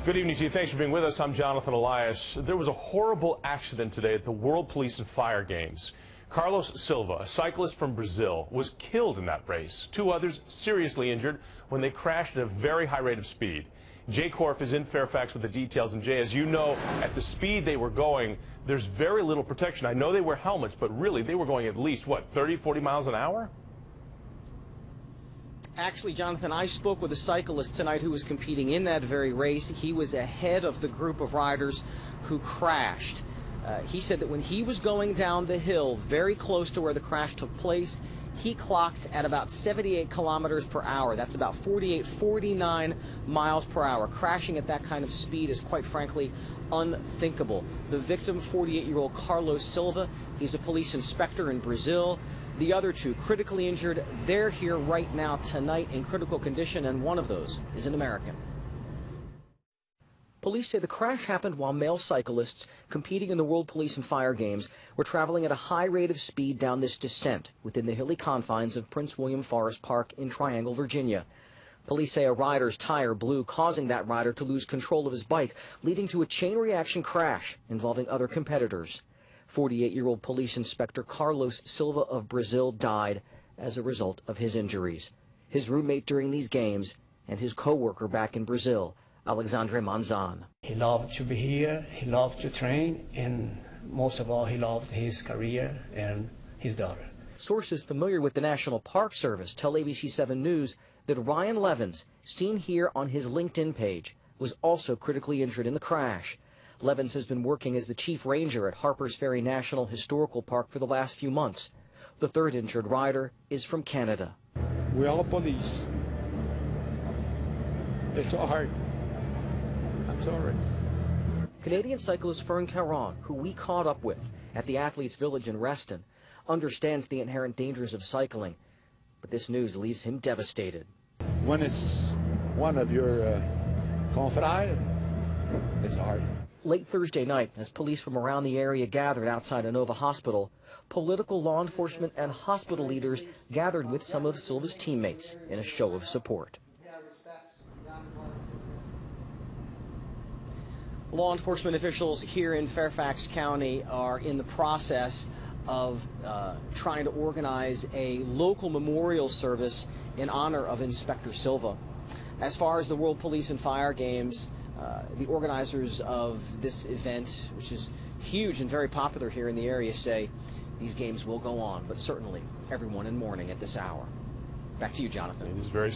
Good evening to you. Thanks for being with us. I'm Jonathan Elias. There was a horrible accident today at the World Police and Fire Games. Carlos Silva, a cyclist from Brazil, was killed in that race. Two others seriously injured when they crashed at a very high rate of speed. Jay Korf is in Fairfax with the details. And Jay, as you know, at the speed they were going, there's very little protection. I know they wear helmets, but really they were going at least, what, 30, 40 miles an hour? Actually, Jonathan, I spoke with a cyclist tonight who was competing in that very race. He was ahead of the group of riders who crashed. He said that when he was going down the hill very close to where the crash took place, he clocked at about 78 kilometers per hour. That's about 48, 49 miles per hour. Crashing at that kind of speed is, quite frankly, unthinkable. The victim, 48-year-old Carlos Silva, he's a police inspector in Brazil. The other two, critically injured, they're here right now tonight in critical condition, and one of those is an American. Police say the crash happened while male cyclists competing in the World Police and Fire Games were traveling at a high rate of speed down this descent within the hilly confines of Prince William Forest Park in Triangle, Virginia. Police say a rider's tire blew, causing that rider to lose control of his bike, leading to a chain reaction crash involving other competitors. 48-year-old police inspector Carlos Silva of Brazil died as a result of his injuries. His roommate during these games and his co-worker back in Brazil, Alexandre Manzan. He loved to be here, he loved to train, and most of all, he loved his career and his daughter. Sources familiar with the National Park Service tell ABC 7 News that Ryan Levins, seen here on his LinkedIn page, was also critically injured in the crash. Levins has been working as the chief ranger at Harper's Ferry National Historical Park for the last few months. The third injured rider is from Canada. We're all police. It's hard. I'm sorry. Canadian cyclist Fern Caron, who we caught up with at the Athletes Village in Reston, understands the inherent dangers of cycling, but this news leaves him devastated. When it's one of your confrères, it's hard. Late Thursday night, as police from around the area gathered outside a Nova hospital, political, law enforcement, and hospital leaders gathered with some of Silva's teammates in a show of support. Law enforcement officials here in Fairfax County are in the process of trying to organize a local memorial service in honor of Inspector Silva. As far as the World Police and Fire Games, the organizers of this event, which is huge and very popular here in the area, say these games will go on, but certainly everyone in mourning at this hour. Back to you, Jonathan. It is very